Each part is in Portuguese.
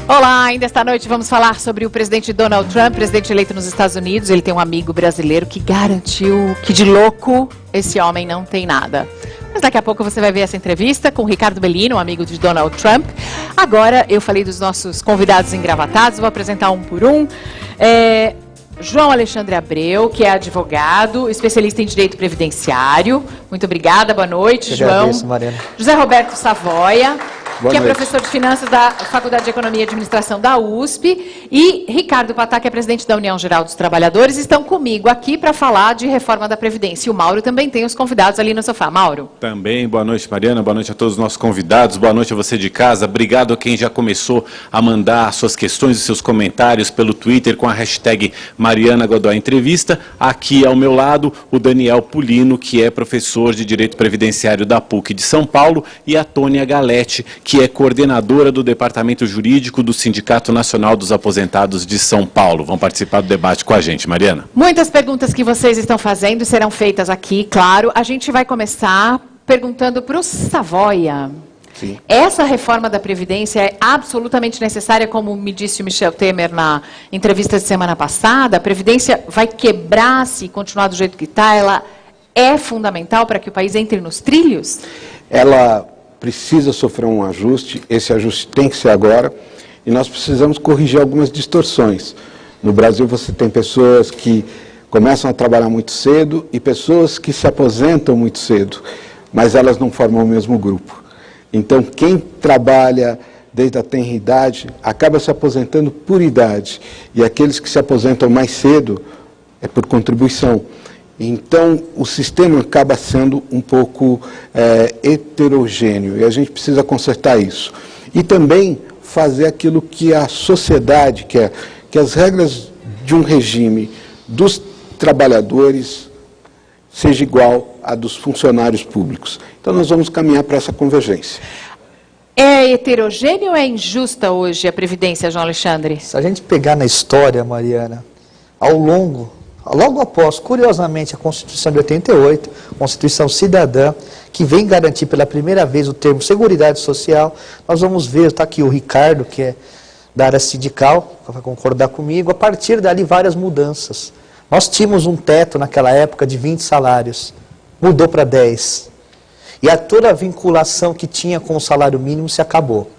Olá, ainda esta noite vamos falar sobre o presidente Donald Trump, presidente eleito nos Estados Unidos. Ele tem um amigo brasileiro que garantiu que de louco esse homem não tem nada. Mas daqui a pouco você vai ver essa entrevista com o Ricardo Bellino, um amigo de Donald Trump. Agora eu falei dos nossos convidados engravatados, vou apresentar um por um. João Alexandre Abreu, que é advogado, especialista em direito previdenciário. Muito obrigada, boa noite, João. Agradeço, Mariana. José Roberto Savoia, boa que noite. É professor de Finanças da Faculdade de Economia e Administração da USP. E Ricardo Patá, que é presidente da União Geral dos Trabalhadores, estão comigo aqui para falar de reforma da Previdência. E o Mauro também tem os convidados ali no sofá. Mauro. Também, boa noite, Mariana, boa noite a todos os nossos convidados, boa noite a você de casa. Obrigado a quem já começou a mandar suas questões e seus comentários pelo Twitter com a hashtag Mariana Godoy Entrevista. Aqui ao meu lado, o Daniel Pulino, que é professor de Direito Previdenciário da PUC de São Paulo, e a Tônia Galete, que é coordenadora do Departamento Jurídico do Sindicato Nacional dos Aposentados de São Paulo. Vão participar do debate com a gente, Mariana. Muitas perguntas que vocês estão fazendo serão feitas aqui, claro. A gente vai começar perguntando para o Savoia. Sim. Essa reforma da Previdência é absolutamente necessária, como me disse o Michel Temer na entrevista de semana passada. A Previdência vai quebrar se continuar do jeito que está? Ela é fundamental para que o país entre nos trilhos? Ela precisa sofrer um ajuste, esse ajuste tem que ser agora, e nós precisamos corrigir algumas distorções. No Brasil você tem pessoas que começam a trabalhar muito cedo e pessoas que se aposentam muito cedo, mas elas não formam o mesmo grupo. Então, quem trabalha desde a tenra idade acaba se aposentando por idade, e aqueles que se aposentam mais cedo é por contribuição. Então, o sistema acaba sendo um pouco heterogêneo, e a gente precisa consertar isso. E também fazer aquilo que a sociedade quer, que as regras de um regime dos trabalhadores seja igual à dos funcionários públicos. Então, nós vamos caminhar para essa convergência. É heterogêneo ou é injusta hoje a Previdência, João Alexandre? Se a gente pegar na história, Mariana, logo após, curiosamente, a Constituição de 88, Constituição Cidadã, que vem garantir pela primeira vez o termo Seguridade Social, nós vamos ver, está aqui o Ricardo, que é da área sindical, vai concordar comigo, a partir dali várias mudanças. Nós tínhamos um teto naquela época de 20 salários, mudou para 10. E toda a vinculação que tinha com o salário mínimo se acabou.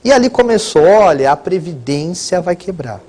E ali começou, olha, a Previdência vai quebrar.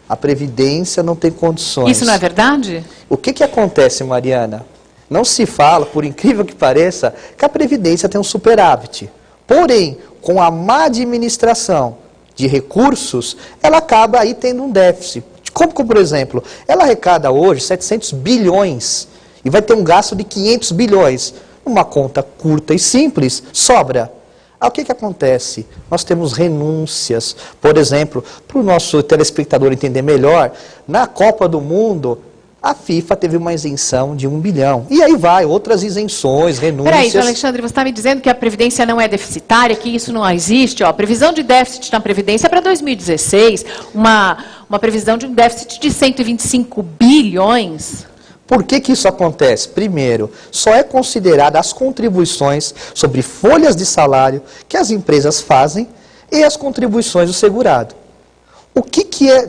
A Previdência não tem condições. Isso não é verdade? O que acontece, Mariana? Não se fala, por incrível que pareça, que a Previdência tem um superávit. Porém, com a má administração de recursos, ela acaba aí tendo um déficit. Como, por exemplo, ela arrecada hoje 700 bilhões e vai ter um gasto de 500 bilhões. Uma conta curta e simples, sobra. Aí, o que acontece? Nós temos renúncias. Por exemplo, para o nosso telespectador entender melhor, na Copa do Mundo, a FIFA teve uma isenção de 1 bilhão. E aí vai, outras isenções, renúncias. Peraí, João Alexandre, você está me dizendo que a Previdência não é deficitária, que isso não existe? Ó, previsão de déficit na Previdência para 2016, uma previsão de um déficit de 125 bilhões. Por que isso acontece? Primeiro, só é considerada as contribuições sobre folhas de salário que as empresas fazem e as contribuições do segurado. O que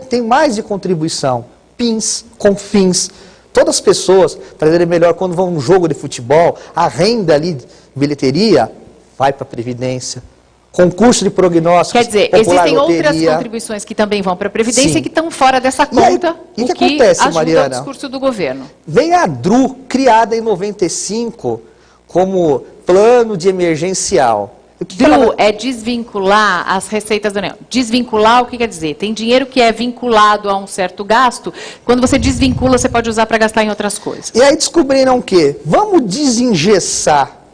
tem mais de contribuição? PINs, CONFINS. Todas as pessoas, para entenderem melhor, quando vão num jogo de futebol, a renda ali, bilheteria, vai para a Previdência. Concurso de prognósticos. Quer dizer, existem outras contribuições que também vão para a Previdência. Sim. Que estão fora dessa conta, o que acontece, ajuda Mariana? o discurso do governo. Vem a DRU, criada em 95, como plano de emergencial. DRU é desvincular as receitas da União. Desvincular, o que quer dizer? Tem dinheiro que é vinculado a um certo gasto. Quando você desvincula, você pode usar para gastar em outras coisas. E aí descobriram o quê? Vamos desengessar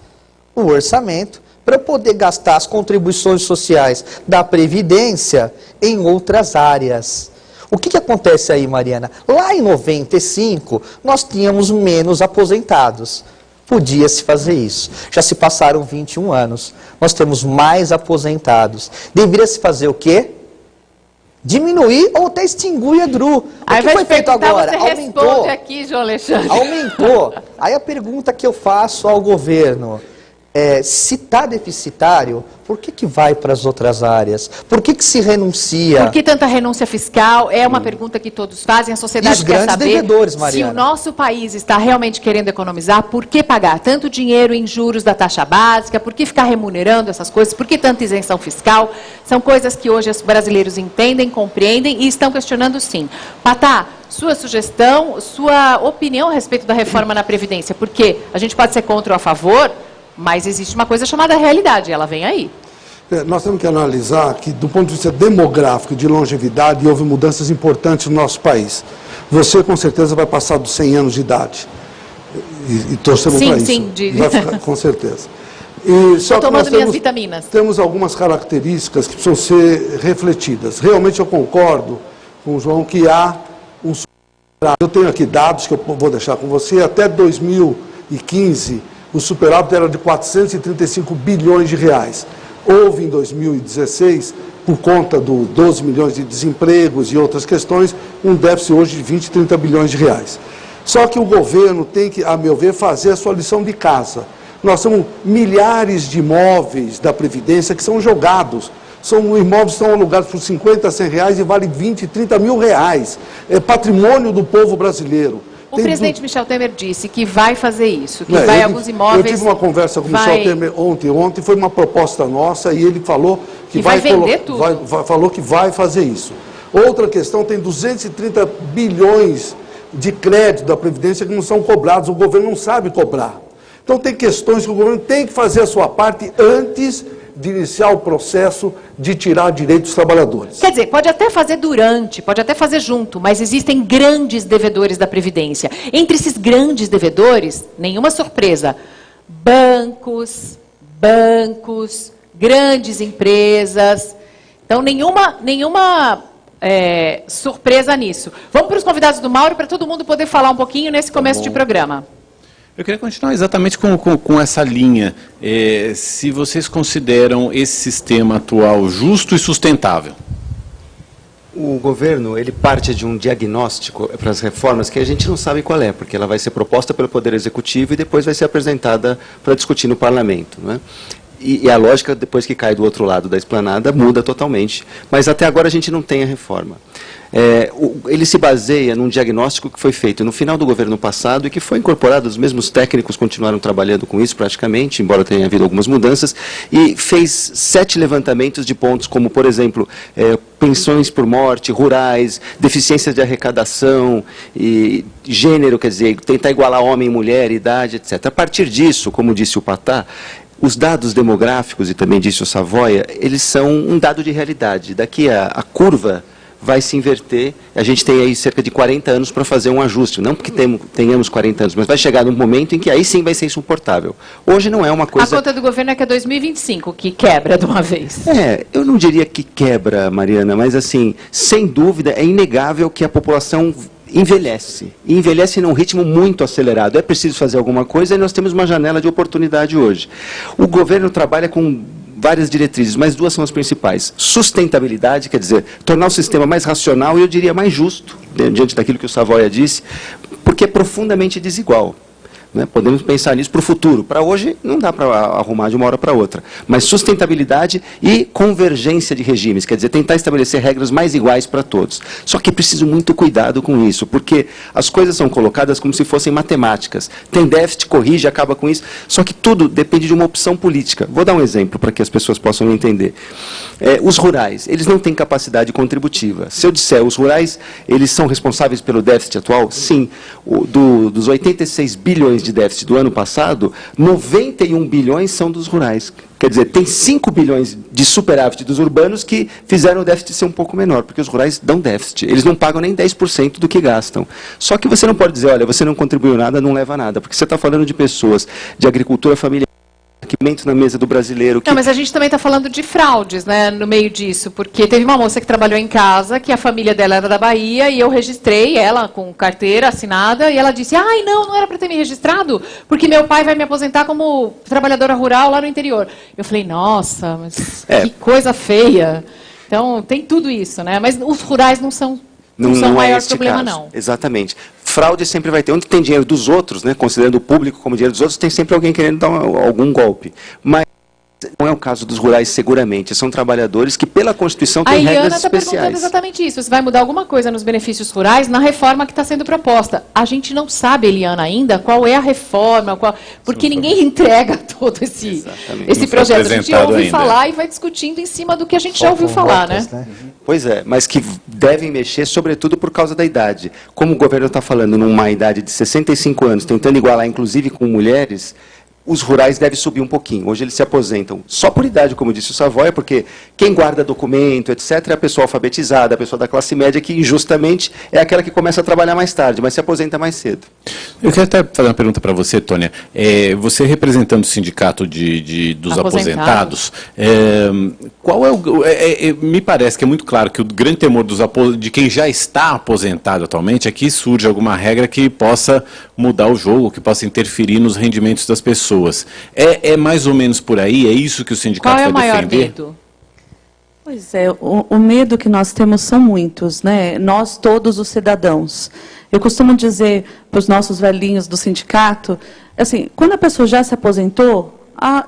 o orçamento para poder gastar as contribuições sociais da Previdência em outras áreas. O que acontece aí, Mariana? Lá em 95, nós tínhamos menos aposentados. Podia-se fazer isso. Já se passaram 21 anos. Nós temos mais aposentados. Deveria-se fazer o quê? Diminuir ou até extinguir a DRU. O que foi feito agora? Aumentou. Aqui, João Alexandre. Aumentou. Aí a pergunta que eu faço ao governo se está deficitário, por que vai para as outras áreas? Por que se renuncia? Por que tanta renúncia fiscal? É uma pergunta que todos fazem, a sociedade quer saber devedores, se Mariana. o nosso país está realmente querendo economizar, por que pagar tanto dinheiro em juros da taxa básica, por que ficar remunerando essas coisas, por que tanta isenção fiscal? São coisas que hoje os brasileiros entendem, compreendem e estão questionando sim. Patá, sua sugestão, sua opinião a respeito da reforma na Previdência, porque a gente pode ser contra ou a favor, mas existe uma coisa chamada realidade, ela vem aí. Nós temos que analisar que, do ponto de vista demográfico, de longevidade, houve mudanças importantes no nosso país. Você, com certeza, vai passar dos 100 anos de idade. E torcemos para isso. Sim, vai ficar, com certeza. Estou tomando minhas vitaminas. Temos algumas características que precisam ser refletidas. Realmente eu concordo com o João que há um superávit. Eu tenho aqui dados que eu vou deixar com você. Até 2015, o superávit era de 435 bilhões de reais. Houve em 2016, por conta dos 12 milhões de desempregos e outras questões, um déficit hoje de 20, 30 bilhões de reais. Só que o governo tem que, a meu ver, fazer a sua lição de casa. Nós temos milhares de imóveis da Previdência que são jogados. São imóveis que estão alugados por 50, 100 reais e valem 20, 30 mil reais. É patrimônio do povo brasileiro. O presidente Michel Temer disse que vai fazer isso, que vai alguns imóveis... Eu tive uma conversa com o Michel Temer ontem foi uma proposta nossa e ele falou que vai vender tudo. Falou que vai fazer isso. Outra questão, tem 230 bilhões de crédito da Previdência que não são cobrados, o governo não sabe cobrar. Então tem questões que o governo tem que fazer a sua parte antes de iniciar o processo de tirar direitos dos trabalhadores. Quer dizer, pode até fazer durante, pode até fazer junto, mas existem grandes devedores da Previdência. Entre esses grandes devedores, nenhuma surpresa, bancos, grandes empresas. Então, nenhuma surpresa nisso. Vamos para os convidados do Mauro, para todo mundo poder falar um pouquinho nesse começo de programa. Eu queria continuar exatamente com essa linha. Se vocês consideram esse sistema atual justo e sustentável? O governo, ele parte de um diagnóstico para as reformas que a gente não sabe qual é, porque ela vai ser proposta pelo Poder Executivo e depois vai ser apresentada para discutir no Parlamento, não é? E a lógica, depois que cai do outro lado da esplanada, muda totalmente. Mas até agora a gente não tem a reforma. Ele se baseia num diagnóstico que foi feito no final do governo passado e que foi incorporado, os mesmos técnicos continuaram trabalhando com isso praticamente, embora tenha havido algumas mudanças, e fez 7 levantamentos de pontos como, por exemplo, pensões por morte, rurais, deficiências de arrecadação, e gênero, quer dizer, tentar igualar homem e mulher, idade, etc. A partir disso, como disse o Patá, os dados demográficos, e também disse o Savoia, eles são um dado de realidade. Daqui a curva vai se inverter, a gente tem aí cerca de 40 anos para fazer um ajuste, não porque tenhamos 40 anos, mas vai chegar num momento em que aí sim vai ser insuportável. Hoje não é uma coisa... A conta do governo é que é 2025, que quebra de uma vez. Eu não diria que quebra, Mariana, mas assim, sem dúvida, é inegável que a população envelhece. E envelhece num ritmo muito acelerado. É preciso fazer alguma coisa e nós temos uma janela de oportunidade hoje. O governo trabalha com várias diretrizes, mas 2 são as principais. Sustentabilidade, quer dizer, tornar o sistema mais racional e eu diria mais justo, diante daquilo que o Savoia disse, porque é profundamente desigual. Né? Podemos pensar nisso para o futuro. Para hoje, não dá para arrumar de uma hora para outra. Mas sustentabilidade e convergência de regimes, quer dizer, tentar estabelecer regras mais iguais para todos. Só que é preciso muito cuidado com isso, porque as coisas são colocadas como se fossem matemáticas. Tem déficit, corrige, acaba com isso. Só que tudo depende de uma opção política. Vou dar um exemplo para que as pessoas possam entender. Os rurais, eles não têm capacidade contributiva. Se eu disser, os rurais, eles são responsáveis pelo déficit atual? Sim. Dos 86 bilhões de déficit do ano passado, 91 bilhões são dos rurais. Quer dizer, tem 5 bilhões de superávit dos urbanos que fizeram o déficit ser um pouco menor, porque os rurais dão déficit. Eles não pagam nem 10% do que gastam. Só que você não pode dizer, olha, você não contribuiu nada, não leva nada, porque você está falando de pessoas de agricultura familiar, na mesa do brasileiro. Não, mas a gente também está falando de fraudes, né, no meio disso, porque teve uma moça que trabalhou em casa, que a família dela era da Bahia, e eu registrei ela com carteira assinada, e ela disse, ai, não era para ter me registrado, porque meu pai vai me aposentar como trabalhadora rural lá no interior. Eu falei, nossa, mas que coisa feia. Então, tem tudo isso, né, mas os rurais não são o maior problema, não. Exatamente. fraude sempre vai ter. Onde tem dinheiro dos outros, né, considerando o público como dinheiro dos outros, tem sempre alguém querendo dar algum golpe. Mas não é o caso dos rurais, seguramente. São trabalhadores que, pela Constituição, têm regras Eliana está especiais. perguntando exatamente isso. Se vai mudar alguma coisa nos benefícios rurais na reforma que está sendo proposta. A gente não sabe, Eliana, ainda qual é a reforma, porque ninguém entrega todo esse projeto. A gente ouve falar e vai discutindo em cima do que a gente já ouviu falar, né? Pois é, mas que devem mexer, sobretudo por causa da idade. Como o governo está falando numa idade de 65 anos, tentando igualar, inclusive, com mulheres, os rurais devem subir um pouquinho. Hoje eles se aposentam só por idade, como disse o Savoia, porque quem guarda documento, etc., é a pessoa alfabetizada, a pessoa da classe média, que injustamente é aquela que começa a trabalhar mais tarde, mas se aposenta mais cedo. Eu quero até fazer uma pergunta para você, Tônia. Você representando o sindicato dos aposentados, qual é me parece que é muito claro que o grande temor de quem já está aposentado atualmente é que surge alguma regra que possa mudar o jogo, que possa interferir nos rendimentos das pessoas. É mais ou menos por aí? É isso que o sindicato vai defender? Qual é o maior medo? Pois é, o medo que nós temos são muitos, né? Nós todos os cidadãos. Eu costumo dizer para os nossos velhinhos do sindicato, assim, quando a pessoa já se aposentou,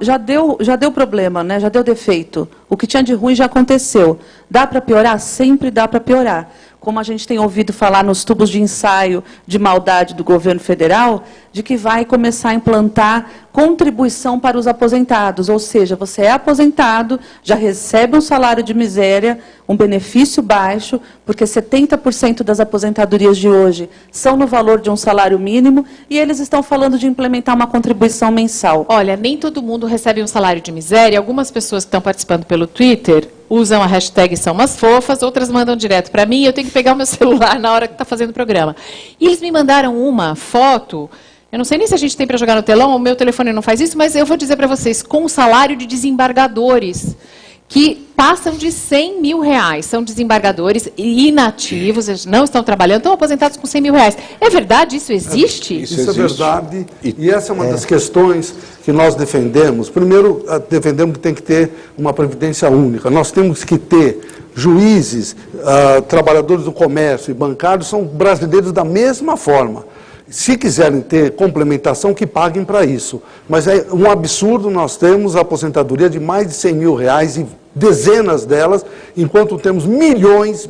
já deu problema, né? Já deu defeito. O que tinha de ruim já aconteceu. Dá para piorar? Sempre dá para piorar. Como a gente tem ouvido falar nos tubos de ensaio de maldade do governo federal, de que vai começar a implantar contribuição para os aposentados. Ou seja, você é aposentado, já recebe um salário de miséria, um benefício baixo, porque 70% das aposentadorias de hoje são no valor de um salário mínimo, e eles estão falando de implementar uma contribuição mensal. Olha, nem todo mundo recebe um salário de miséria. Algumas pessoas que estão participando pelo Twitter usam a hashtag São Umas Fofas, outras mandam direto para mim, eu tenho que pegar o meu celular na hora que está fazendo o programa. E eles me mandaram uma foto, eu não sei nem se a gente tem para jogar no telão, o meu telefone não faz isso, mas eu vou dizer para vocês, com o salário de desembargadores, que passam de 100 mil reais, são desembargadores inativos, eles não estão trabalhando, estão aposentados com 100 mil reais. É verdade? Isso existe? Isso é verdade, e essa é uma das questões que nós defendemos. Primeiro, defendemos que tem que ter uma previdência única. Nós temos que ter juízes, trabalhadores do comércio e bancários, são brasileiros da mesma forma. Se quiserem ter complementação, que paguem para isso. Mas é um absurdo nós termos a aposentadoria de mais de 100 mil reais e dezenas delas, enquanto temos milhões,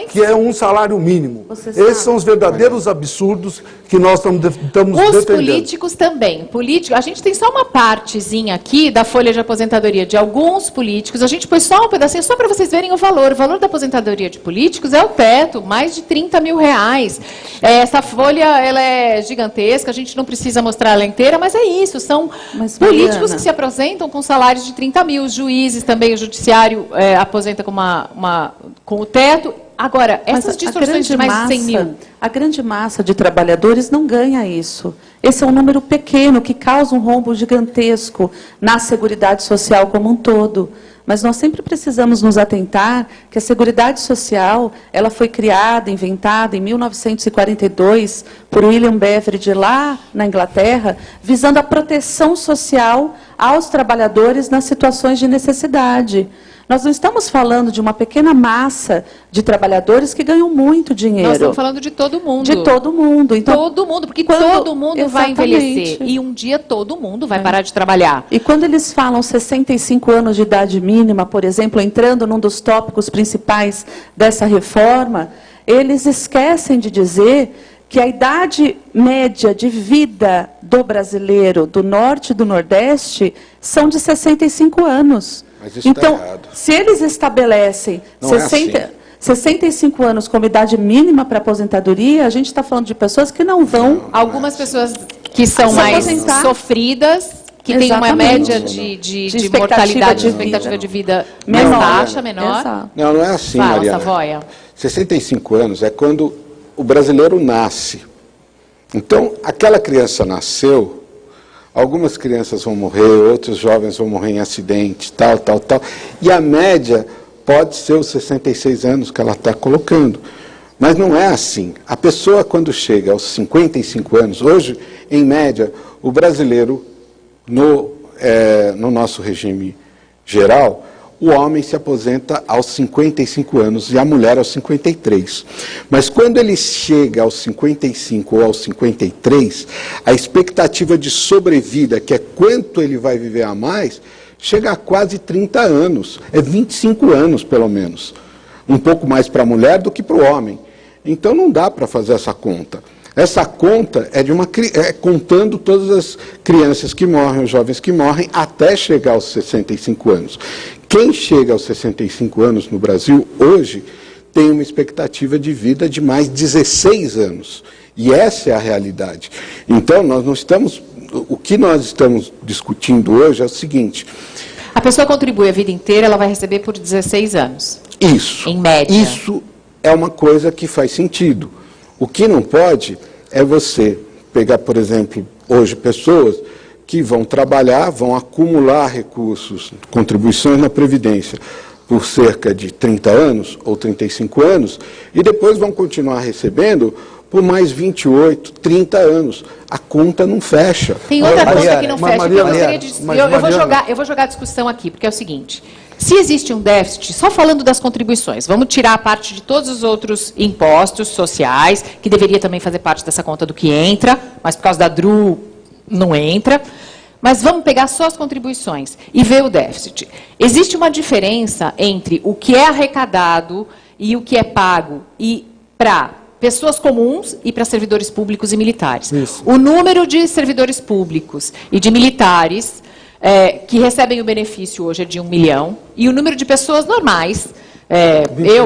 que é um salário mínimo. Esses são os verdadeiros absurdos que nós estamos defendendo. Os políticos também. A gente tem só uma partezinha aqui da folha de aposentadoria de alguns políticos. A gente pôs só um pedacinho, só para vocês verem o valor. O valor da aposentadoria de políticos é o teto, mais de 30 mil reais. Essa folha, ela é gigantesca, a gente não precisa mostrar ela inteira, mas é isso. São políticos que se aposentam com salários de 30 mil, juízes também, o judiciário aposenta com o teto. Agora, essas distorções de mais de 100 mil... A grande massa de trabalhadores não ganha isso. Esse é um número pequeno que causa um rombo gigantesco na Seguridade Social como um todo. Mas nós sempre precisamos nos atentar que a Seguridade Social, ela foi criada, inventada em 1942 por William Beveridge lá na Inglaterra, visando a proteção social aos trabalhadores nas situações de necessidade. Nós não estamos falando de uma pequena massa de trabalhadores que ganham muito dinheiro. Nós estamos falando de todo mundo. De todo mundo. Então, todo mundo, porque todo mundo vai envelhecer. E um dia todo mundo vai parar de trabalhar. E quando eles falam 65 anos de idade mínima, por exemplo, entrando num dos tópicos principais dessa reforma, eles esquecem de dizer que a idade média de vida do brasileiro do Norte e do Nordeste são de 65 anos. Mas isso então, tá errado. Se eles estabelecem 65 anos como idade mínima para aposentadoria, a gente está falando de pessoas que não vão... Algumas pessoas que são mais sofridas, que têm uma média de mortalidade, de expectativa de vida menor, baixa, menor. Não é assim, Fala, Mariana. Savoia. 65 anos é quando o brasileiro nasce. Então, aquela criança nasceu, algumas crianças vão morrer, outros jovens vão morrer em acidente, tal. E a média pode ser os 66 anos que ela está colocando. Mas não é assim. A pessoa, quando chega aos 55 anos, hoje, em média, o brasileiro, no nosso regime geral, o homem se aposenta aos 55 anos e a mulher aos 53. Mas quando ele chega aos 55 ou aos 53, a expectativa de sobrevida, que é quanto ele vai viver a mais, chega a quase 30 anos. É 25 anos, pelo menos. Um pouco mais para a mulher do que para o homem. Então não dá para fazer essa conta. Essa conta é contando todas as crianças que morrem, os jovens que morrem, até chegar aos 65 anos. Quem chega aos 65 anos no Brasil, hoje, tem uma expectativa de vida de mais 16 anos. E essa é a realidade. Então, nós não estamos... O que nós estamos discutindo hoje é o seguinte... A pessoa contribui a vida inteira, ela vai receber por 16 anos. Isso. Em média. Isso é uma coisa que faz sentido. O que não pode é você pegar, por exemplo, hoje pessoas que vão trabalhar, vão acumular recursos, contribuições na Previdência por cerca de 30 anos ou 35 anos e depois vão continuar recebendo por mais 28, 30 anos. A conta não fecha. Tem outra conta que não fecha. Eu vou jogar a discussão aqui, porque é o seguinte... Se existe um déficit, só falando das contribuições, vamos tirar a parte de todos os outros impostos sociais, que deveria também fazer parte dessa conta do que entra, mas por causa da DRU não entra. Mas vamos pegar só as contribuições e ver o déficit. Existe uma diferença entre o que é arrecadado e o que é pago para pessoas comuns e para servidores públicos e militares. Isso. O número de servidores públicos e de militares... que recebem o benefício hoje é de 1 milhão, e o número de pessoas normais,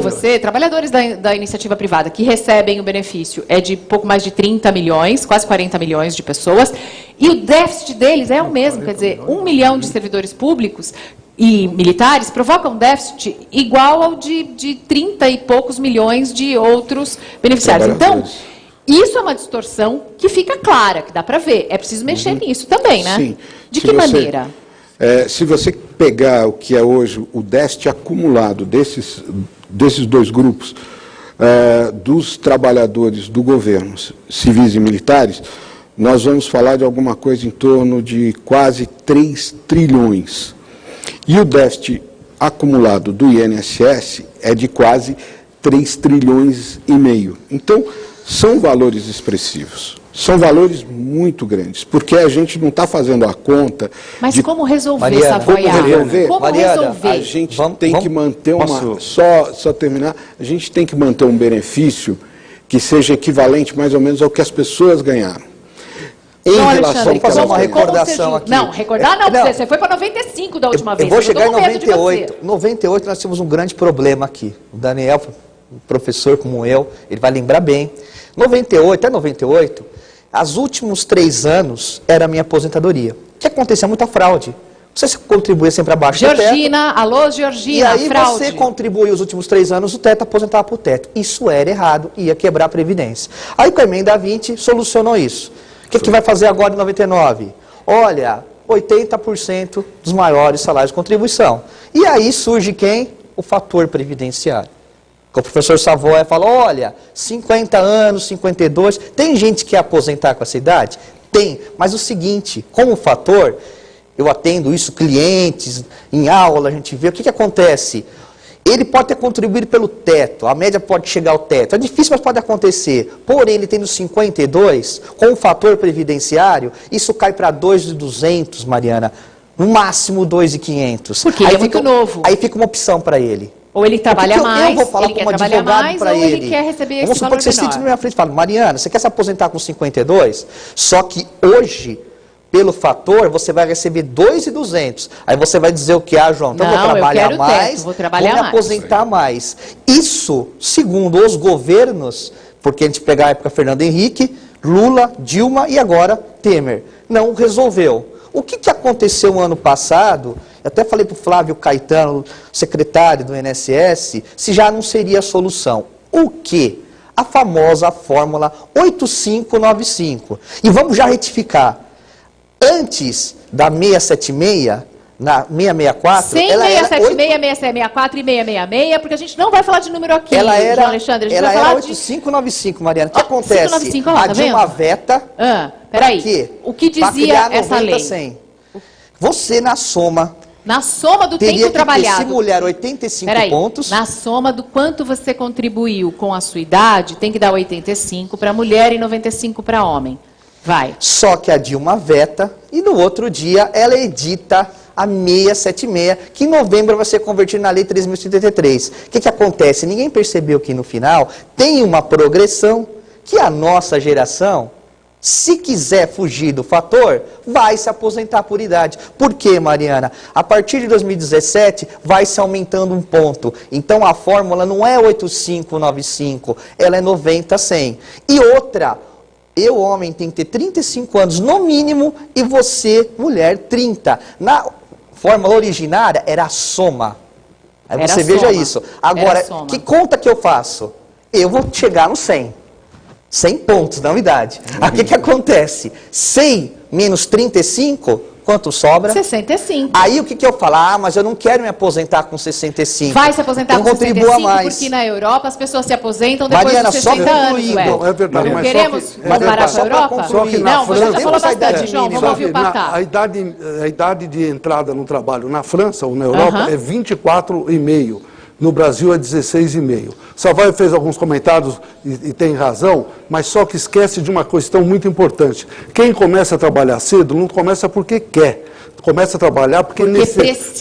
você, trabalhadores da iniciativa privada, que recebem o benefício é de pouco mais de 30 milhões, quase 40 milhões de pessoas, e o déficit deles é o mesmo, quer dizer, 1 milhão de servidores públicos e militares provoca um déficit igual ao de 30 e poucos milhões de outros beneficiários. Então, isso é uma distorção que fica clara, que dá para ver. É preciso mexer nisso também, né? Sim. De que maneira? Se você pegar o que é hoje o déficit acumulado desses dois grupos, dos trabalhadores do governo, civis e militares, nós vamos falar de alguma coisa em torno de quase 3 trilhões. E o déficit acumulado do INSS é de quase 3 trilhões e meio. Então, são valores expressivos. São valores muito grandes, porque a gente não está fazendo a conta... Mas como resolver essa boiada? Como resolver? A gente tem que manter uma... Só terminar. A gente tem que manter um benefício que seja equivalente mais ou menos ao que as pessoas ganharam. Em relação... Vou fazer uma recordação aqui. Não, recordar não, você foi para 95 da última vez. Eu vou chegar em 98. Em 98 nós tínhamos um grande problema aqui. O Daniel, um professor como eu, ele vai lembrar bem. 98, até 98, os últimos 3 anos era a minha aposentadoria. O que acontecia? Muita fraude. Você contribuía sempre abaixo do teto. Alô, Georgina, e aí fraude. você contribuía os últimos 3 anos, o teto aposentava para o teto. Isso era errado, ia quebrar a Previdência. Aí com a emenda 20 solucionou isso. O que vai fazer agora em 99? Olha, 80% dos maiores salários de contribuição. E aí surge quem? O fator previdenciário. O professor Savoy fala, olha, 50 anos, 52, tem gente que quer aposentar com essa idade? Tem, mas o seguinte, como fator, eu atendo isso, clientes, em aula, a gente vê, o que acontece? Ele pode ter contribuído pelo teto, a média pode chegar ao teto, é difícil, mas pode acontecer. Porém, ele tendo 52, com o fator previdenciário, isso cai para 2.200, Mariana, no máximo 2.500. Porque ele é muito novo. Aí fica uma opção para ele. Ou ele trabalha mais, eu vou falar ele quer como trabalhar mais, para ou ele quer receber esse valor menor. Vamos supor que você sente na minha frente e fala, Mariana, você quer se aposentar com 52? Só que hoje, pelo fator, você vai receber 2.200. Aí você vai dizer o que? Ah, João, então eu vou trabalhar mais, vou me aposentar mais. Isso, segundo os governos, porque a gente pegar a época Fernando Henrique, Lula, Dilma e agora Temer, não resolveu. O que aconteceu no ano passado, eu até falei para o Flávio Caetano, secretário do INSS, se já não seria a solução. O quê? A famosa fórmula 8595. E vamos já retificar. Antes da 676, na 664... Sem ela 676, 664 e 666, porque a gente não vai falar de número aqui, João Alexandre. A gente ela vai era falar 8595, Mariana. O que acontece? 595, olha lá, tá vendo? A Dilma veta... Peraí, o que dizia essa lei? 100. Você, na soma Na soma do Teria tempo que trabalhado. ter, se mulher, 85 Peraí, pontos. na soma do quanto você contribuiu com a sua idade, tem que dar 85 para mulher e 95 para homem. Vai. Só que a Dilma veta e no outro dia ela edita a 676, que em novembro vai ser convertida na Lei 3.073. O que acontece? Ninguém percebeu que no final tem uma progressão que a nossa geração, se quiser fugir do fator, vai se aposentar por idade. Por quê, Mariana? A partir de 2017, vai se aumentando um ponto. Então, a fórmula não é 8595, ela é 90-100. E outra, eu, homem, tenho que ter 35 anos no mínimo e você, mulher, 30. Na fórmula originária, era a soma. Aí Era você a veja soma. isso. Agora, Era a soma. que conta que eu faço? Eu vou chegar no 100. 100 pontos na unidade. Aí o que acontece? 100 menos 35, quanto sobra? 65. Aí o que eu falo? Ah, mas eu não quero me aposentar com 65. Vai se aposentar então com contribua 65, mais. porque na Europa as pessoas se aposentam depois Mariana, dos só 60 anos, concluindo. ué. Não, é verdade, Não mas só queremos que- comparar só com a pra Europa? Só que na Não, você já França- falou Temos a idade bastante, João, mínima. vamos ouvir o Na- Patá. a idade de entrada no trabalho na França ou na Europa Aham. é 24,5. No Brasil é 16,5. Savai fez alguns comentários e tem razão, mas só que esquece de uma questão muito importante. Quem começa a trabalhar cedo não começa porque quer. Começa a trabalhar porque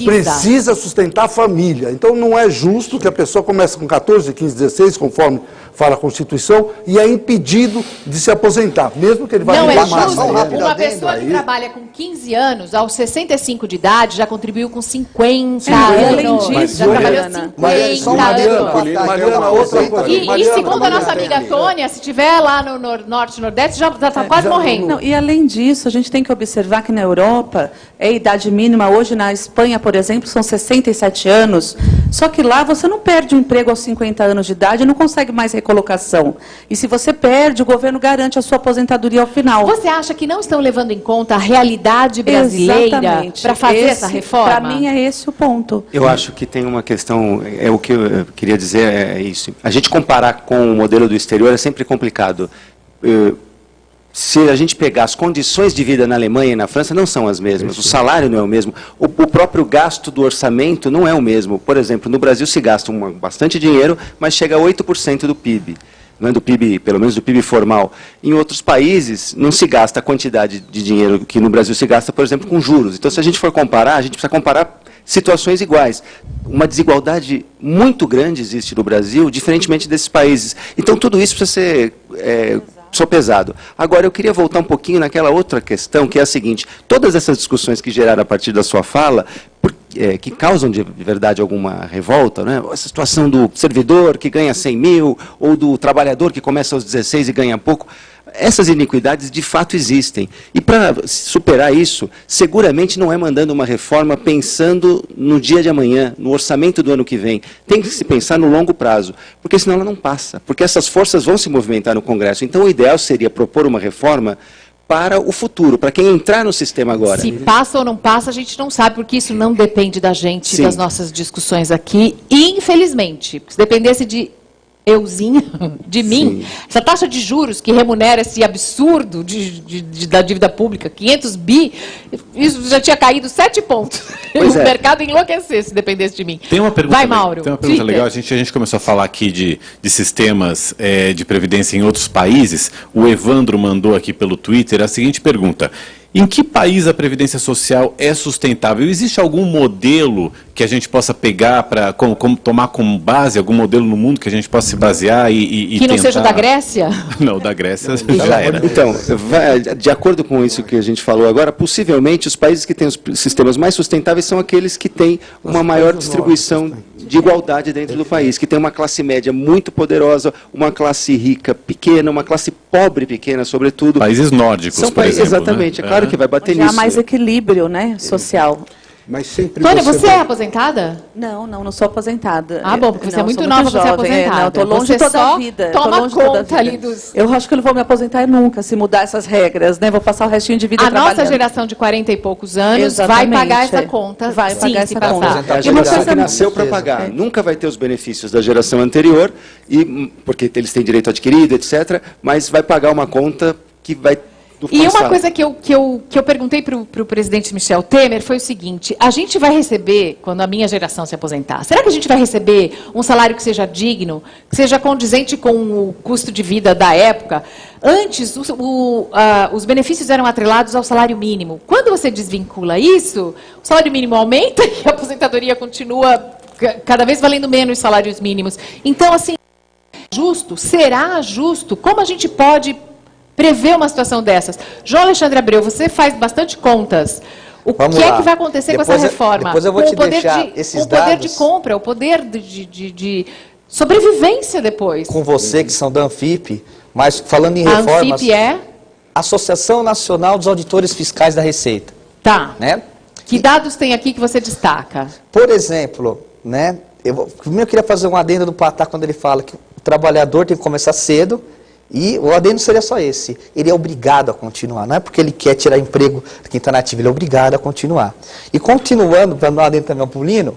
precisa sustentar a família. Então não é justo que a pessoa comece com 14, 15, 16, conforme fala a Constituição, e é impedido de se aposentar, mesmo que ele vá Não é reclamar. justo. rápido Uma adendo pessoa que aí. trabalha com 15 anos, aos 65 de idade, já contribuiu com 50 e além anos. disso, Já trabalhou Mariana, 50 só uma anos. Mariana, outra coisa. E Mariana, segundo a nossa amiga Tônia, se tiver lá no norte e nordeste, já está quase morrendo. Não, e além disso, a gente tem que observar que na Europa, é a idade mínima, hoje na Espanha, por exemplo, são 67 anos, só que lá você não perde o emprego aos 50 anos de idade e não consegue mais recolocação. E se você perde, o governo garante a sua aposentadoria ao final. Você acha que não estão levando em conta a realidade brasileira Exatamente. para fazer essa reforma? Para mim é esse o ponto. Eu acho que tem uma questão, o que eu queria dizer é isso. A gente comparar com o modelo do exterior é sempre complicado. Se a gente pegar as condições de vida na Alemanha e na França, não são as mesmas. O salário não é o mesmo. O próprio gasto do orçamento não é o mesmo. Por exemplo, no Brasil se gasta bastante dinheiro, mas chega a 8% do PIB. Não é do PIB, pelo menos do PIB formal. Em outros países, não se gasta a quantidade de dinheiro que no Brasil se gasta, por exemplo, com juros. Então, se a gente for comparar, a gente precisa comparar situações iguais. Uma desigualdade muito grande existe no Brasil, diferentemente desses países. Então, tudo isso precisa ser sopesado. Agora, eu queria voltar um pouquinho naquela outra questão, que é a seguinte: todas essas discussões que geraram a partir da sua fala, que causam de verdade alguma revolta, né? Essa situação do servidor que ganha 100 mil, ou do trabalhador que começa aos 16 e ganha pouco, essas iniquidades de fato existem. E para superar isso, seguramente não é mandando uma reforma pensando no dia de amanhã, no orçamento do ano que vem. Tem que se pensar no longo prazo, porque senão ela não passa. Porque essas forças vão se movimentar no Congresso. Então o ideal seria propor uma reforma para o futuro, para quem entrar no sistema agora. Se passa ou não passa, a gente não sabe, porque isso não depende da gente, Sim. das nossas discussões aqui, infelizmente. Se dependesse de euzinho, de mim, essa taxa de juros que remunera esse absurdo da dívida pública, 500 bi, isso já tinha caído 7 pontos. Pois O é. mercado enlouquecesse se dependesse de mim. Tem uma pergunta, Vai, Mauro. Tem uma pergunta Twitter. legal. A gente começou a falar aqui de sistemas de previdência em outros países. O Evandro mandou aqui pelo Twitter a seguinte pergunta: em que país a previdência social é sustentável? Existe algum modelo que a gente possa pegar para tomar como base, algum modelo no mundo que a gente possa se basear e Que não tentar... seja da Grécia? Não, da Grécia já era. Então, de acordo com isso que a gente falou agora, possivelmente os países que têm os sistemas mais sustentáveis são aqueles que têm uma maior distribuição de igualdade dentro do país, que tem uma classe média muito poderosa, uma classe rica pequena, uma classe pobre pequena, sobretudo. Países nórdicos, São por países, exemplo. exatamente, né? é claro que vai bater Onde há nisso. mais equilíbrio, né, social. Mas sempre Tônia, você é vai- aposentada? Não sou aposentada. Ah, bom, porque você é Não, muito sou nova para ser jovem, aposentada. Não, estou longe Você toda só a vida. toma tô longe toda a conta vida. ali dos... Eu acho que eu não vou me aposentar nunca se mudar essas regras, né? Vou passar o restinho de vida A trabalhando. nossa geração de 40 e poucos anos Exatamente. vai pagar essa conta. Vai sim, pagar se essa passar. conta. É a E uma geração coisa que nasceu para certeza. pagar. Nunca vai ter os benefícios da geração anterior, porque eles têm direito adquirido, etc., mas vai pagar uma conta que vai E uma coisa que eu perguntei para o presidente Michel Temer foi o seguinte: a gente vai receber, quando a minha geração se aposentar, será que a gente vai receber um salário que seja digno, que seja condizente com o custo de vida da época? Antes, os benefícios eram atrelados ao salário mínimo. Quando você desvincula isso, o salário mínimo aumenta e a aposentadoria continua cada vez valendo menos salários mínimos. Então, assim, justo? Será justo? Como a gente pode prever uma situação dessas? João Alexandre Abreu, você faz bastante contas. O que é que vai acontecer com essa reforma? Depois eu vou te deixar esses dados. O poder de compra, o poder de sobrevivência depois. Com você, que são da Anfip, mas falando em reformas... A Anfip é? Associação Nacional dos Auditores Fiscais da Receita. Tá. Né? Que dados tem aqui que você destaca? Por exemplo, né, primeiro eu queria fazer um adendo do Patá quando ele fala que o trabalhador tem que começar cedo. E o adendo seria só esse: ele é obrigado a continuar, não é porque ele quer tirar emprego de quem está na ativa, ele é obrigado a continuar. E continuando, para dar um adendo também ao Paulino,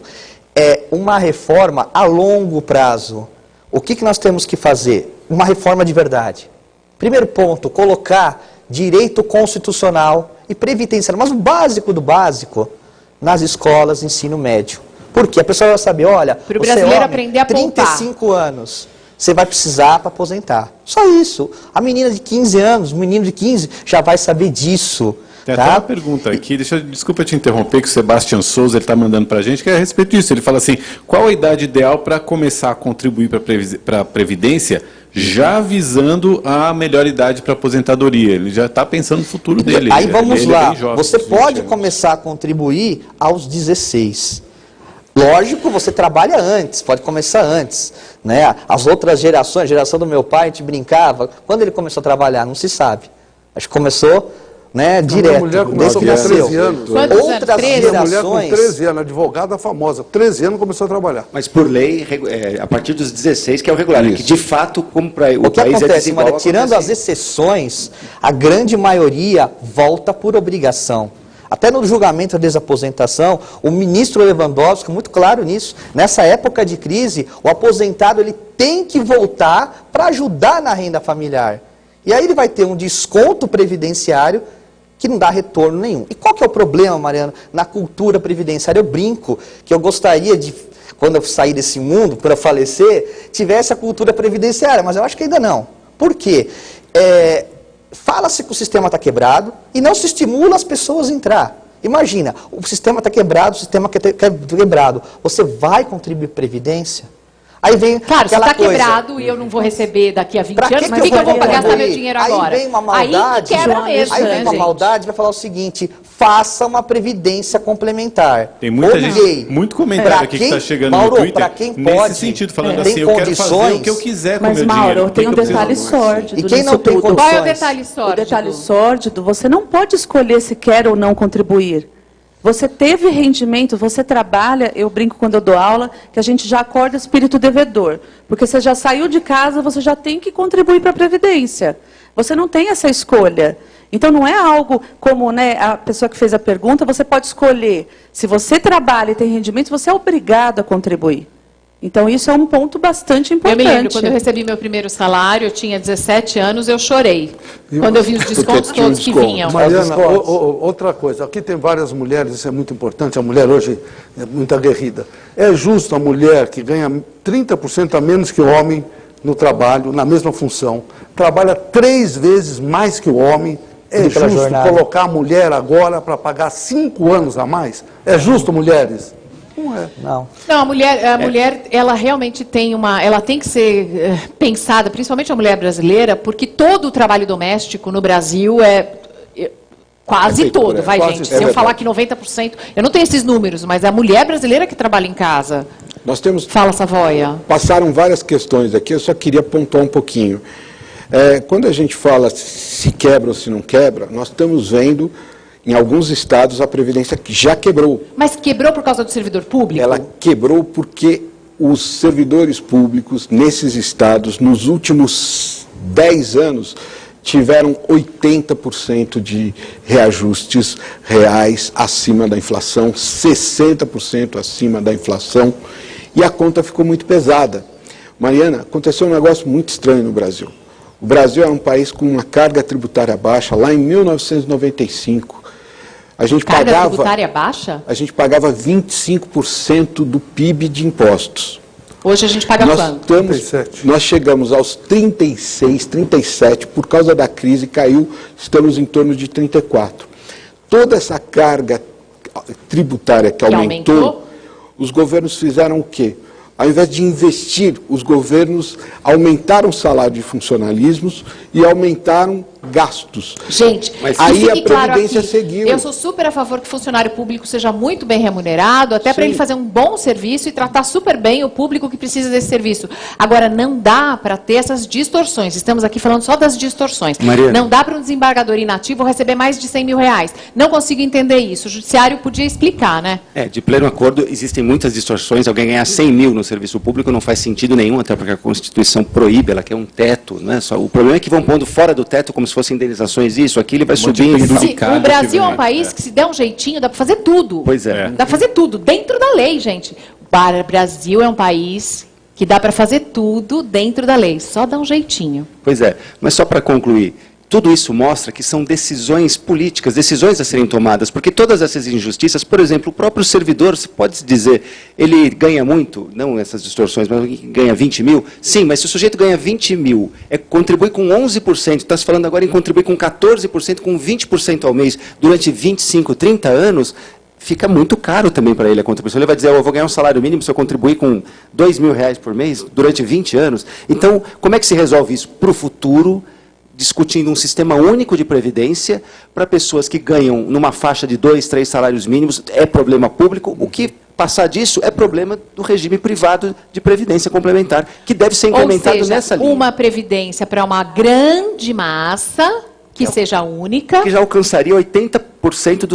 é uma reforma a longo prazo. O que nós temos que fazer? Uma reforma de verdade. Primeiro ponto, colocar direito constitucional e previdenciário, mas o básico do básico, nas escolas de ensino médio. Porque a pessoa vai saber, olha, para o brasileiro aprender a poupar. 35 anos... você vai precisar para aposentar. Só isso. A menina de 15 anos, o menino de 15, já vai saber disso. Tem tá? até uma pergunta aqui, desculpa te interromper, que o Sebastião Souza está mandando para a gente, que é a respeito disso. Ele fala assim: qual a idade ideal para começar a contribuir para a Previdência, já visando a melhor idade para a aposentadoria? Ele já está pensando no futuro dele. Aí vamos lá. É jovem, você pode começar a contribuir aos 16. Lógico, você trabalha antes, pode começar antes. Né? As outras gerações, a geração do meu pai, a gente brincava. Quando ele começou a trabalhar, não se sabe. Acho que começou, né, direto. A mulher começou com 13 anos. Outras A mulher com gerações... 13 anos, advogada famosa, 13 anos começou a trabalhar. Mas por lei, a partir dos 16, que é o regular, que de fato, como para o que país acontece, é desigual, Maria, tirando as exceções, a grande maioria volta por obrigação. Até no julgamento da desaposentação, o ministro Lewandowski, muito claro nisso, nessa época de crise, o aposentado ele tem que voltar para ajudar na renda familiar. E aí ele vai ter um desconto previdenciário que não dá retorno nenhum. E qual que é o problema, Mariana, na cultura previdenciária? Eu brinco que eu gostaria de, quando eu sair desse mundo, para falecer, tivesse a cultura previdenciária, mas eu acho que ainda não. Por quê? Fala-se que o sistema está quebrado e não se estimula as pessoas a entrar. Imagina, o sistema está quebrado, o sistema está quebrado. Você vai contribuir para a Previdência? Aí vem claro, se está quebrado e eu não vou receber daqui a 20 anos, mas o que eu vou gastar meu dinheiro agora? Aí vem uma maldade, aí quebra mesmo, aí vem uma maldade, vai falar o seguinte: faça uma previdência complementar. Tem muita gente, muito comentário aqui que está chegando Mauro, no Twitter, para quem nesse pode, sentido, falando tem assim, eu quero fazer o que eu quiser com o meu dinheiro. Mas, Mauro, tem um detalhe sórdido. E quem não tem condições? Qual é o detalhe sórdido? O detalhe sórdido, você não pode escolher se quer ou não contribuir. Você teve rendimento, você trabalha, eu brinco quando eu dou aula, que a gente já acorda espírito devedor. Porque você já saiu de casa, você já tem que contribuir para a Previdência. Você não tem essa escolha. Então, não é algo como, né, a pessoa que fez a pergunta, você pode escolher. Se você trabalha e tem rendimento, você é obrigado a contribuir. Então, isso é um ponto bastante importante. Eu me lembro, quando eu recebi meu primeiro salário, eu tinha 17 anos, eu chorei. Quando eu vi os descontos todos que vinham. Mariana, outra coisa, aqui tem várias mulheres, isso é muito importante, a mulher hoje é muito aguerrida. É justo a mulher que ganha 30% a menos que o homem no trabalho, na mesma função, trabalha 3 vezes mais que o homem, é justo colocar a mulher agora para pagar 5 anos a mais? É justo, mulheres? Não é. Não, a mulher, ela realmente tem ela tem que ser pensada, principalmente a mulher brasileira, porque todo o trabalho doméstico no Brasil quase todo, vai gente. Se eu falar que 90%, eu não tenho esses números, mas é a mulher brasileira que trabalha em casa. Nós temos... Fala, Savoia. Passaram várias questões aqui, eu só queria pontuar um pouquinho. Quando a gente fala se quebra ou se não quebra, nós estamos vendo... Em alguns estados, a Previdência já quebrou. Mas quebrou por causa do servidor público? Ela quebrou porque os servidores públicos, nesses estados, nos últimos 10 anos, tiveram 80% de reajustes reais acima da inflação, 60% acima da inflação, e a conta ficou muito pesada. Mariana, aconteceu um negócio muito estranho no Brasil. O Brasil é um país com uma carga tributária baixa. Lá em 1995, a gente Carga tributária baixa? A gente pagava 25% do PIB de impostos. Hoje a gente paga quanto? 37. Nós chegamos aos 36, 37, por causa da crise caiu, estamos em torno de 34. Toda essa carga tributária que aumentou, os governos fizeram o quê? Ao invés de investir, os governos aumentaram o salário de funcionalismos e aumentaram gastos. Gente, mas aí a Previdência seguiu. Eu sou super a favor que o funcionário público seja muito bem remunerado, até para ele fazer um bom serviço e tratar super bem o público que precisa desse serviço. Agora, não dá para ter essas distorções. Estamos aqui falando só das distorções. Mariana. Não dá para um desembargador inativo receber mais de 100 mil reais. Não consigo entender isso. O judiciário podia explicar, né? De pleno acordo, existem muitas distorções. Alguém ganhar 100 mil no serviço público não faz sentido nenhum, até porque a Constituição proíbe, ela quer um teto. Né? O problema é que vão pondo fora do teto como se fossem indenizações, isso, aqui ele vai subindo. O Brasil é um país que, se der um jeitinho, dá para fazer tudo. Pois é. Dá para fazer tudo, dentro da lei, gente. O Brasil é um país que dá para fazer tudo dentro da lei, só dá um jeitinho. Pois é, mas só para concluir, tudo isso mostra que são decisões políticas, decisões a serem tomadas, porque todas essas injustiças, por exemplo, o próprio servidor, se pode dizer, ele ganha muito, não essas distorções, mas ganha 20 mil, sim, mas se o sujeito ganha 20 mil, contribui com 11%, está se falando agora em contribuir com 14%, com 20% ao mês, durante 25, 30 anos, fica muito caro também para ele a contribuição. Ele vai dizer, eu vou ganhar um salário mínimo se eu contribuir com R$2.000 por mês durante 20 anos. Então, como é que se resolve isso para o futuro, discutindo um sistema único de previdência para pessoas que ganham numa faixa de 2, 3 salários mínimos, é problema público, o que passar disso é problema do regime privado de previdência complementar, que deve ser implementado nessa linha. Uma previdência para uma grande massa, que seja única. Que já alcançaria 80%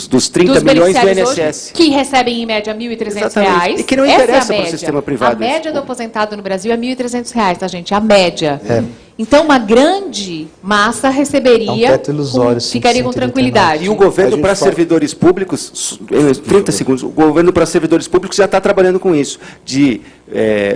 dos 30 milhões do INSS. Hoje, que recebem, em média, R$1.300. E que não interessa para o sistema privado. A média do aposentado no Brasil é R$1.300, tá, gente? A média. Então, uma grande massa receberia, um teto ilusório, ficaria com tranquilidade. E o governo para servidores públicos, 30 segundos, o governo para servidores públicos já está trabalhando com isso, de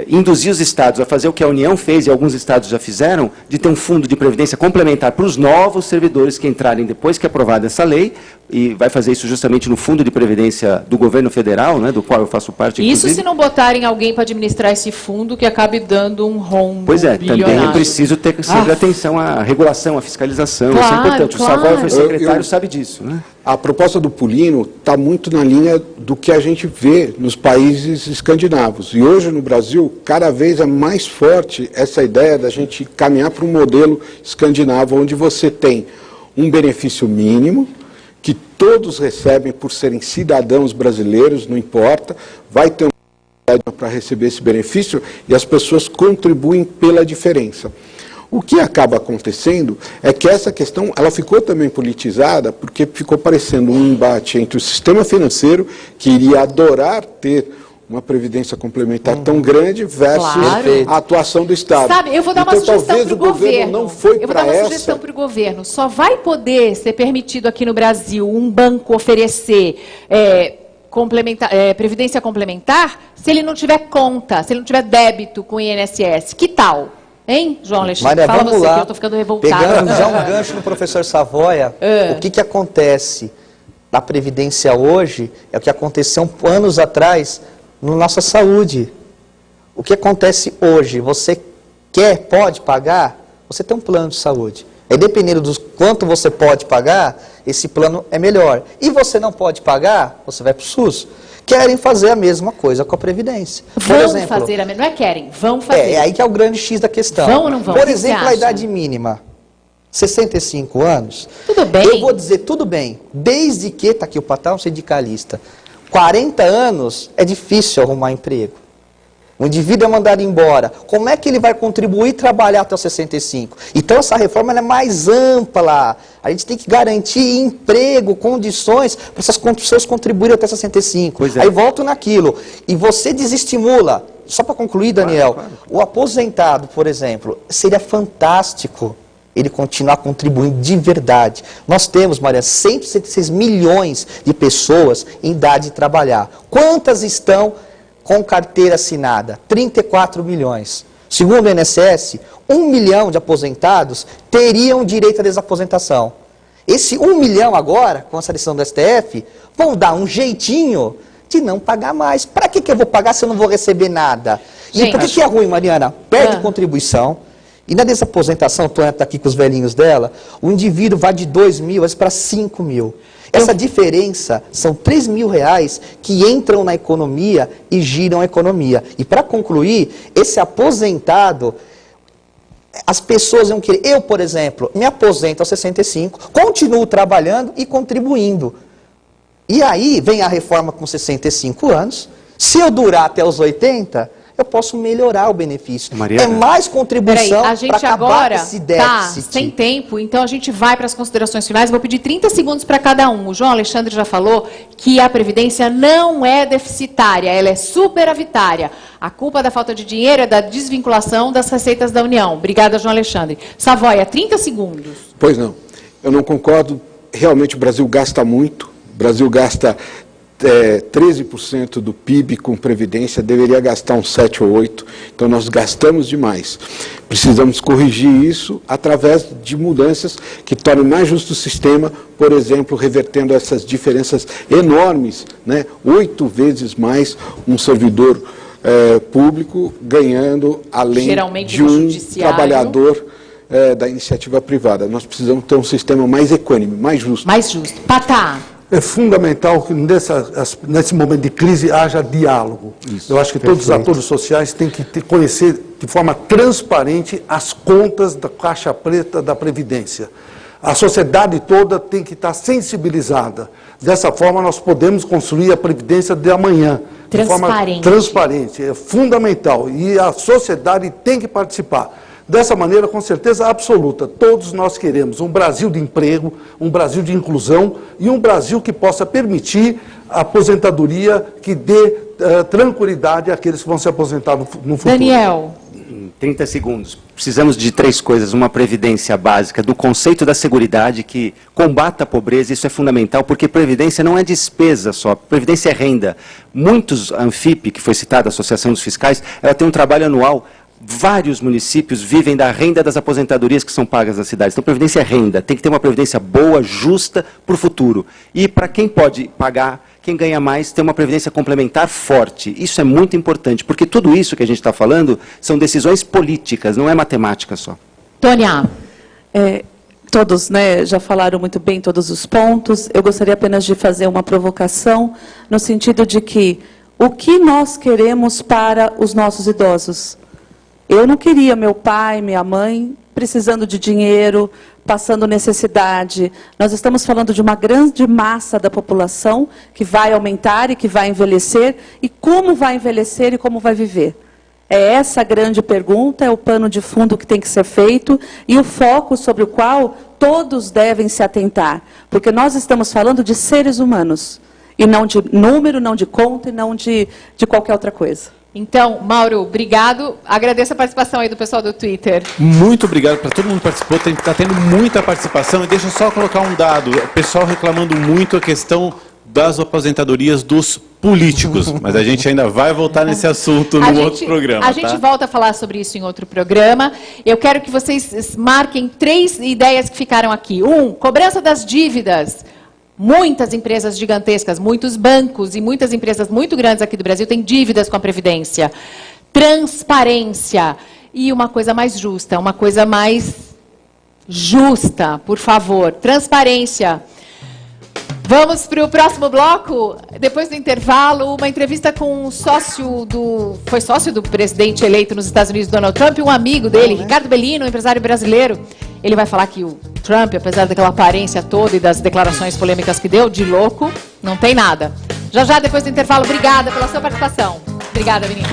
induzir os estados a fazer o que a União fez, e alguns estados já fizeram, de ter um fundo de previdência complementar para os novos servidores que entrarem depois que é aprovada essa lei, e vai fazer isso justamente no Fundo de Previdência do Governo Federal, né, do qual eu faço parte, inclusive. Isso se não botarem alguém para administrar esse fundo que acabe dando um rombo bilionário. Também é preciso ter sempre atenção à regulação, à fiscalização, claro, isso é importante. Claro. O Savoy foi secretário, sabe disso. Né? A proposta do Pulino está muito na linha do que a gente vê nos países escandinavos. E hoje no Brasil, cada vez é mais forte essa ideia da gente caminhar para um modelo escandinavo, onde você tem um benefício mínimo, que todos recebem por serem cidadãos brasileiros, não importa, vai ter uma para receber esse benefício e as pessoas contribuem pela diferença. O que acaba acontecendo é que essa questão ela ficou também politizada porque ficou parecendo um embate entre o sistema financeiro, que iria adorar ter uma previdência complementar tão grande, versus a atuação do Estado. Sabe, eu vou dar uma sugestão para o governo. Não foi eu vou dar uma sugestão para o governo. Só vai poder ser permitido aqui no Brasil um banco oferecer previdência complementar se ele não tiver conta, se ele não tiver débito com o INSS. Que tal? Hein, João Alexandre? Maria, fala você lá. que eu estou ficando revoltada. Pegando já um gancho no professor Savoia, o que acontece na Previdência hoje é o que aconteceu anos atrás na nossa saúde. O que acontece hoje, você pode pagar, você tem um plano de saúde. Aí, dependendo do quanto você pode pagar, esse plano é melhor. E você não pode pagar, você vai para o SUS. Querem fazer a mesma coisa com a Previdência. Vão fazer a mesma, não é querem, vão fazer. É aí que é o grande X da questão. Vão ou não vão? Por exemplo, a idade mínima, 65 anos. Tudo bem. Eu vou dizer, tudo bem, desde que, está aqui o patrão sindicalista, 40 anos é difícil arrumar emprego. O indivíduo é mandado embora. Como é que ele vai contribuir e trabalhar até os 65? Então, essa reforma é mais ampla. A gente tem que garantir emprego, condições para essas pessoas contribuírem até 65. Aí volto naquilo. E você desestimula. Só para concluir, Daniel, o aposentado, por exemplo, seria fantástico ele continuar contribuindo de verdade. Nós temos, Maria, 166 milhões de pessoas em idade de trabalhar. Quantas estão com carteira assinada? 34 milhões. Segundo o INSS, 1 milhão de aposentados teriam direito à desaposentação. Esse 1 milhão agora, com essa decisão do STF, vão dar um jeitinho de não pagar mais. Para que eu vou pagar se eu não vou receber nada? Gente, então, o que é ruim, Mariana? Perde contribuição. E na desaposentação, a Tônia está aqui com os velhinhos dela, o indivíduo vai de 2 mil para 5 mil. Essa diferença são 3 mil reais que entram na economia e giram a economia. E para concluir, esse aposentado, as pessoas vão querer. Eu, por exemplo, me aposento aos 65, continuo trabalhando e contribuindo. E aí vem a reforma com 65 anos, se eu durar até os 80... eu posso melhorar o benefício. Mariana, é mais contribuição para acabar esse déficit. Tá sem tempo, então a gente vai para as considerações finais. Vou pedir 30 segundos para cada um. O João Alexandre já falou que a Previdência não é deficitária, ela é superavitária. A culpa da falta de dinheiro é da desvinculação das receitas da União. Obrigada, João Alexandre. Savoia, 30 segundos. Pois não, eu não concordo. Realmente o Brasil gasta muito. O Brasil gasta 13% do PIB com Previdência, deveria gastar uns 7 ou 8, então nós gastamos demais. Precisamos corrigir isso através de mudanças que tornem mais justo o sistema, por exemplo, revertendo essas diferenças enormes, né? 8 vezes mais um servidor público ganhando além geralmente de um trabalhador da iniciativa privada. Nós precisamos ter um sistema mais equânime, mais justo. Mais justo. Patá. É fundamental que nesse momento de crise haja diálogo. Isso, eu acho que todos os atores sociais têm que conhecer de forma transparente as contas da caixa preta da Previdência. A sociedade toda tem que estar sensibilizada. Dessa forma, nós podemos construir a Previdência de amanhã. De forma transparente. É fundamental. E a sociedade tem que participar. Dessa maneira, com certeza absoluta, todos nós queremos um Brasil de emprego, um Brasil de inclusão e um Brasil que possa permitir a aposentadoria que dê tranquilidade àqueles que vão se aposentar no futuro. Daniel. 30 segundos. Precisamos de 3 coisas. Uma previdência básica, do conceito da seguridade que combata a pobreza. Isso é fundamental, porque previdência não é despesa só. Previdência é renda. Muitos, a Anfip, que foi citada, a Associação dos Fiscais, ela tem um trabalho anual. Vários municípios vivem da renda das aposentadorias que são pagas nas cidades. Então, previdência é renda. Tem que ter uma previdência boa, justa, para o futuro. E para quem pode pagar, quem ganha mais, ter uma previdência complementar forte. Isso é muito importante, porque tudo isso que a gente está falando são decisões políticas, não é matemática só. Tônia. Todos, já falaram muito bem todos os pontos. Eu gostaria apenas de fazer uma provocação, no sentido de que o que nós queremos para os nossos idosos? Eu não queria meu pai, minha mãe, precisando de dinheiro, passando necessidade. Nós estamos falando de uma grande massa da população que vai aumentar e que vai envelhecer. E como vai envelhecer e como vai viver? É essa a grande pergunta, é o pano de fundo que tem que ser feito e o foco sobre o qual todos devem se atentar. Porque nós estamos falando de seres humanos. E não de número, não de conta e não de qualquer outra coisa. Então, Mauro, obrigado. Agradeço a participação aí do pessoal do Twitter. Muito obrigado para todo mundo que participou. Está tendo muita participação. E deixa eu só colocar um dado. O pessoal reclamando muito a questão das aposentadorias dos políticos. Mas a gente ainda vai voltar nesse assunto num outro programa. A gente volta a falar sobre isso em outro programa. Eu quero que vocês marquem 3 ideias que ficaram aqui. 1, cobrança das dívidas. Muitas empresas gigantescas, muitos bancos e muitas empresas muito grandes aqui do Brasil têm dívidas com a Previdência. Transparência. E uma coisa mais justa, por favor. Transparência. Vamos para o próximo bloco. Depois do intervalo, uma entrevista com um foi sócio do presidente eleito nos Estados Unidos, Donald Trump, e um amigo dele, Ricardo Bellino, um empresário brasileiro. Ele vai falar que o Trump, apesar daquela aparência toda e das declarações polêmicas que deu, de louco, não tem nada. Já, depois do intervalo, obrigada pela sua participação. Obrigada, menina.